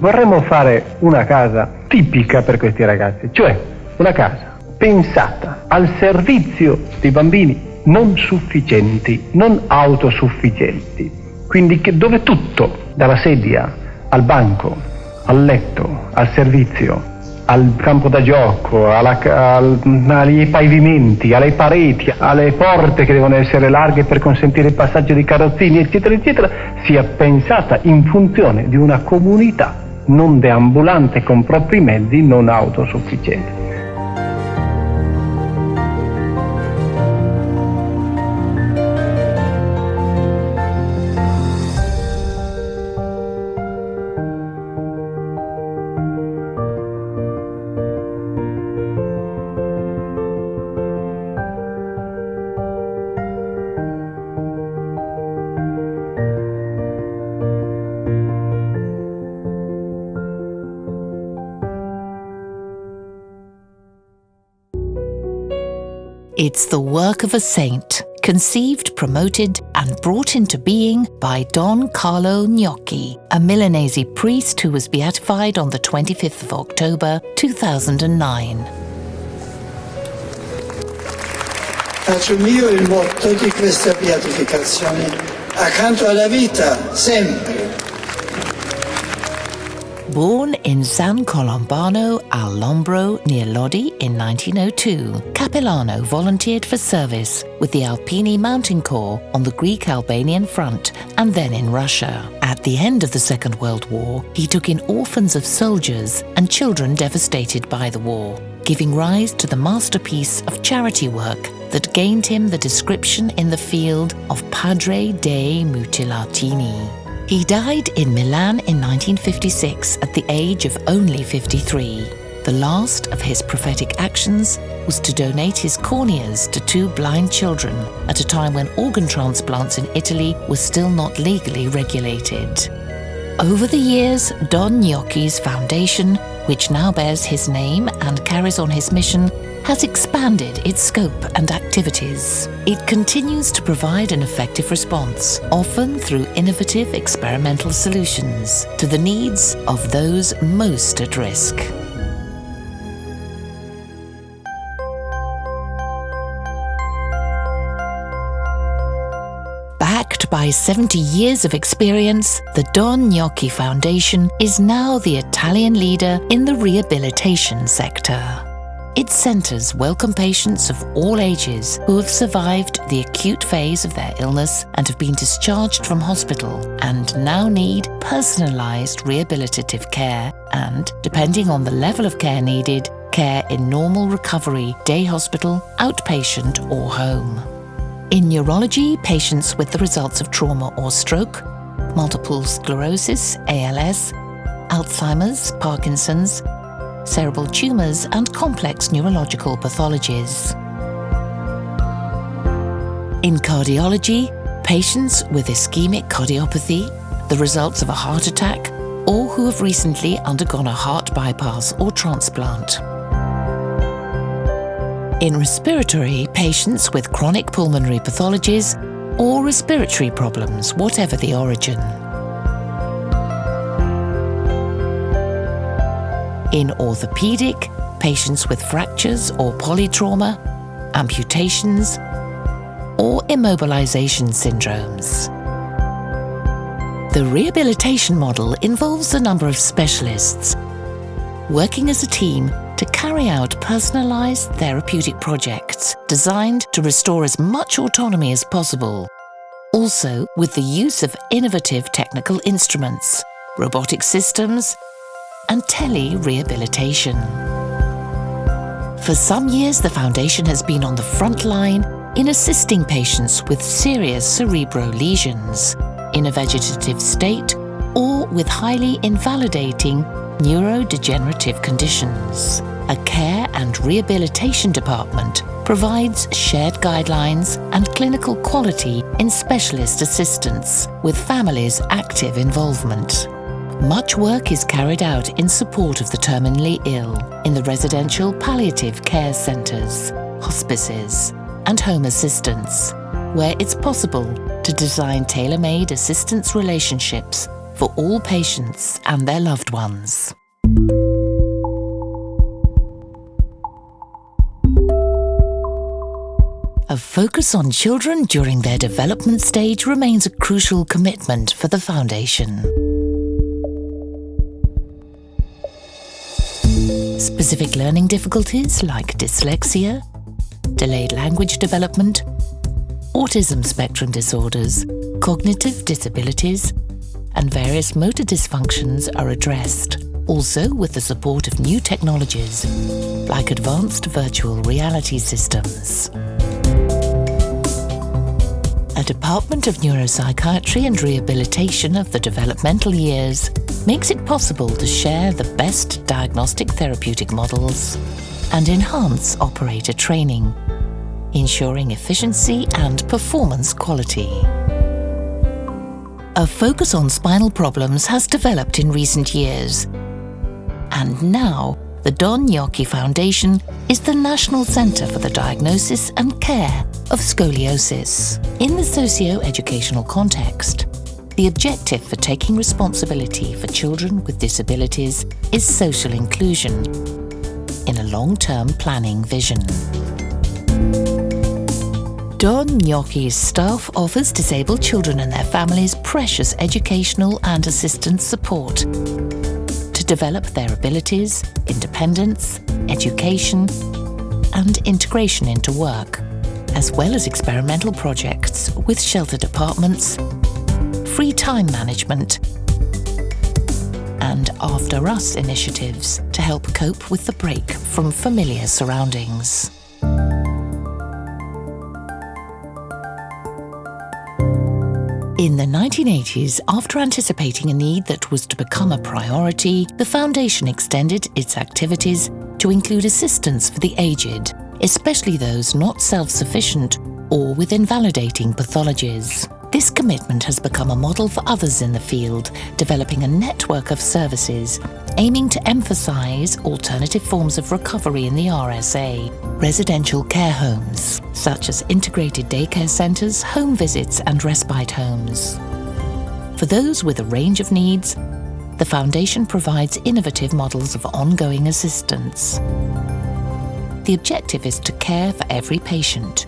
Vorremmo fare una casa tipica per questi ragazzi, cioè una casa pensata al servizio dei bambini non sufficienti, non autosufficienti, quindi dove tutto, dalla sedia al banco, al letto, al servizio, al campo da gioco, ai pavimenti, alle pareti, alle porte che devono essere larghe per consentire il passaggio di carrozzini, eccetera, eccetera, sia pensata in funzione di una comunità non deambulante con propri mezzi, non autosufficiente. It's the work of a saint, conceived, promoted, and brought into being by Don Carlo Gnocchi, a Milanese priest who was beatified on the 25th of October 2009. Faccio mio il motto di questa beatificazione: accanto alla vita, sempre. Born in San Colombano al Lombro near Lodi in 1902, Capilano volunteered for service with the Alpini Mountain Corps on the Greek-Albanian front and then in Russia. At the end of the Second World War, he took in orphans of soldiers and children devastated by the war, giving rise to the masterpiece of charity work that gained him the description in the field of Padre dei Mutilatini. He died in Milan in 1956 at the age of only 53. The last of his prophetic actions was to donate his corneas to 2 blind children at a time when organ transplants in Italy were still not legally regulated. Over the years, Don Gnocchi's Foundation, which now bears his name and carries on his mission, has expanded its scope and activities. It continues to provide an effective response, often through innovative experimental solutions, to the needs of those most at risk. Backed by 70 years of experience, the Don Gnocchi Foundation is now the Italian leader in the rehabilitation sector. Its centres welcome patients of all ages who have survived the acute phase of their illness and have been discharged from hospital and now need personalised rehabilitative care and, depending on the level of care needed, care in normal recovery, day hospital, outpatient or home. In neurology, patients with the results of trauma or stroke, multiple sclerosis, ALS, Alzheimer's, Parkinson's, cerebral tumours and complex neurological pathologies. In cardiology, patients with ischemic cardiopathy, the results of a heart attack, or who have recently undergone a heart bypass or transplant. In respiratory, patients with chronic pulmonary pathologies or respiratory problems, whatever the origin. In orthopedic, patients with fractures or polytrauma, amputations, or immobilization syndromes. The rehabilitation model involves a number of specialists working as a team to carry out personalized therapeutic projects designed to restore as much autonomy as possible, also with the use of innovative technical instruments, robotic systems, and tele-rehabilitation. For some years, the Foundation has been on the front line in assisting patients with serious cerebral lesions, in a vegetative state, or with highly invalidating neurodegenerative conditions. A care and rehabilitation department provides shared guidelines and clinical quality in specialist assistance, with families' active involvement. Much work is carried out in support of the terminally ill in the residential palliative care centres, hospices, and home assistance, where it's possible to design tailor-made assistance relationships for all patients and their loved ones. A focus on children during their development stage remains a crucial commitment for the Foundation. Specific learning difficulties like dyslexia, delayed language development, autism spectrum disorders, cognitive disabilities, and various motor dysfunctions are addressed, also with the support of new technologies like advanced virtual reality systems. A Department of Neuropsychiatry and Rehabilitation of the developmental years makes it possible to share the best diagnostic therapeutic models and enhance operator training, ensuring efficiency and performance quality. A focus on spinal problems has developed in recent years, and now the Don Gnocchi Foundation is the national centre for the diagnosis and care of scoliosis. In the socio-educational context, the objective for taking responsibility for children with disabilities is social inclusion in a long-term planning vision. Don Gnocchi's staff offers disabled children and their families precious educational and assistance support to develop their abilities, independence, education, and integration into work, as well as experimental projects with shelter departments, free time management, and After Us initiatives to help cope with the break from familiar surroundings. In the 1980s, after anticipating a need that was to become a priority, the Foundation extended its activities to include assistance for the aged, especially those not self-sufficient or with invalidating pathologies. This commitment has become a model for others in the field, developing a network of services aiming to emphasize alternative forms of recovery in the RSA, residential care homes, such as integrated daycare centres, home visits and respite homes. For those with a range of needs, the Foundation provides innovative models of ongoing assistance. The objective is to care for every patient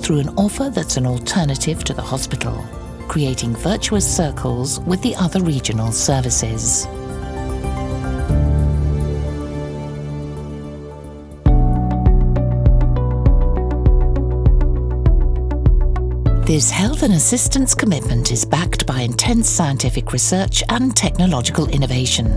through an offer that's an alternative to the hospital, creating virtuous circles with the other regional services. This health and assistance commitment is backed by intense scientific research and technological innovation,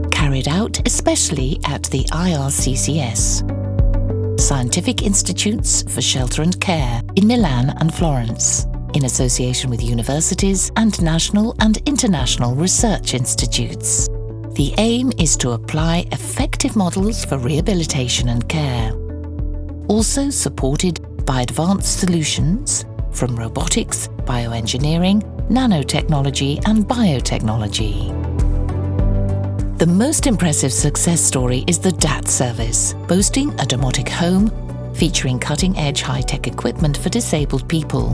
carried out especially at the IRCCS, Scientific Institutes for Shelter and Care in Milan and Florence, in association with universities and national and international research institutes. The aim is to apply effective models for rehabilitation and care, also supported by advanced solutions from robotics, bioengineering, nanotechnology and biotechnology. The most impressive success story is the DAT service, boasting a domotic home featuring cutting-edge high-tech equipment for disabled people,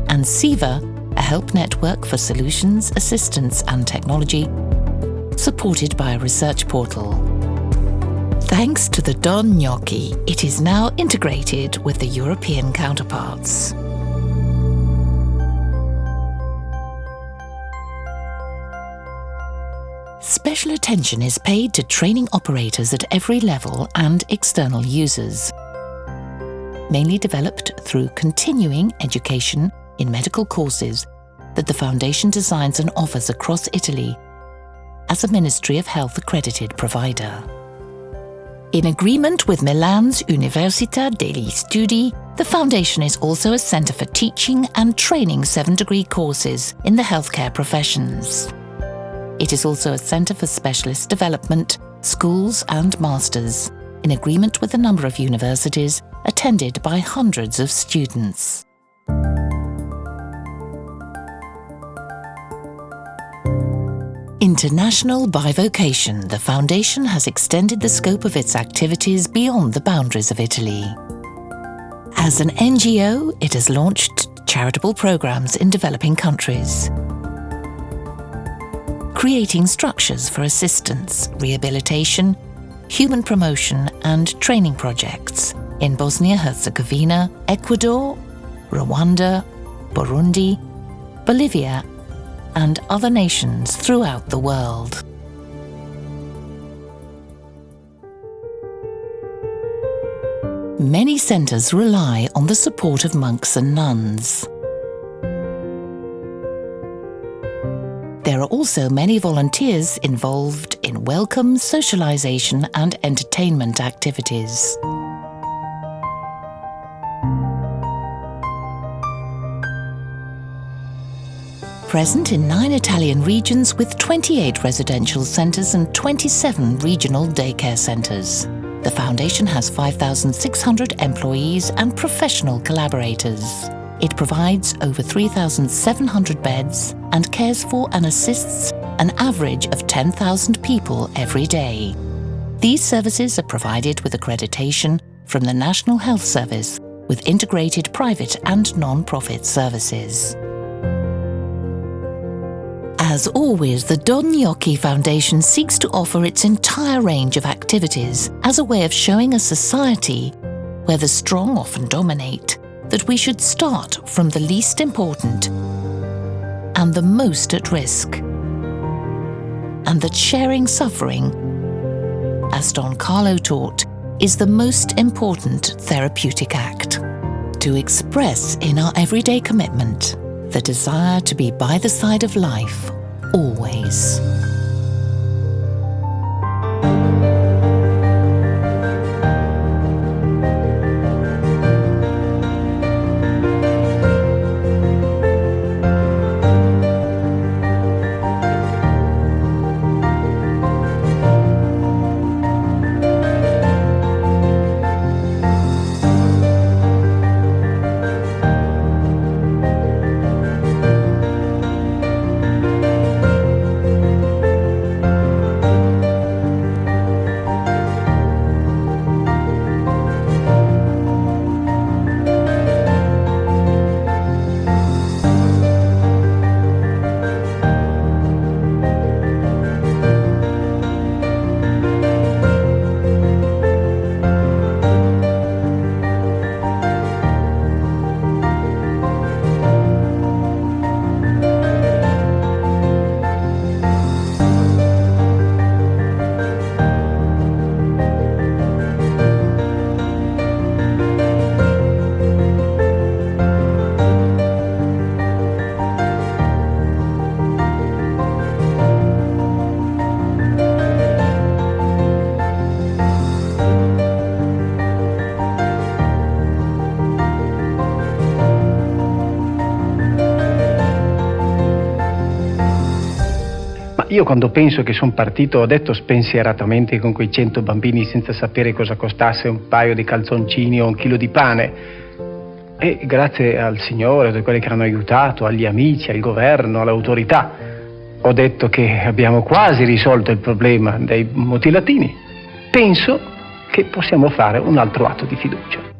and SIVA, a help network for solutions, assistance and technology, supported by a research portal. Thanks to the Don Gnocchi, it is now integrated with the European counterparts. Special attention is paid to training operators at every level and external users, mainly developed through continuing education in medical courses that the Foundation designs and offers across Italy as a Ministry of Health accredited provider. In agreement with Milan's Università degli Studi, the Foundation is also a centre for teaching and training 7-degree courses in the healthcare professions. It is also a centre for specialist development, schools and masters, in agreement with a number of universities attended by hundreds of students. International by vocation, the Foundation has extended the scope of its activities beyond the boundaries of Italy. As an NGO, it has launched charitable programs in developing countries, creating structures for assistance, rehabilitation, human promotion and training projects in Bosnia-Herzegovina, Ecuador, Rwanda, Burundi, Bolivia, and other nations throughout the world. Many centres rely on the support of monks and nuns. There are also many volunteers involved in welcome, socialisation and entertainment activities. Present in 9 Italian regions with 28 residential centres and 27 regional daycare centres. The Foundation has 5,600 employees and professional collaborators. It provides over 3,700 beds and cares for and assists an average of 10,000 people every day. These services are provided with accreditation from the National Health Service with integrated private and non-profit services. As always, the Don Gnocchi Foundation seeks to offer its entire range of activities as a way of showing a society where the strong often dominate that we should start from the least important and the most at risk, and that sharing suffering, as Don Carlo taught, is the most important therapeutic act. To express in our everyday commitment the desire to be by the side of life, always. Io quando penso che sono partito ho detto spensieratamente con quei 100 bambini senza sapere cosa costasse un paio di calzoncini o un chilo di pane, e grazie al Signore, a tutti quelli che hanno aiutato, agli amici, al governo, all'autorità, ho detto che abbiamo quasi risolto il problema dei mutilatini. Penso che possiamo fare un altro atto di fiducia.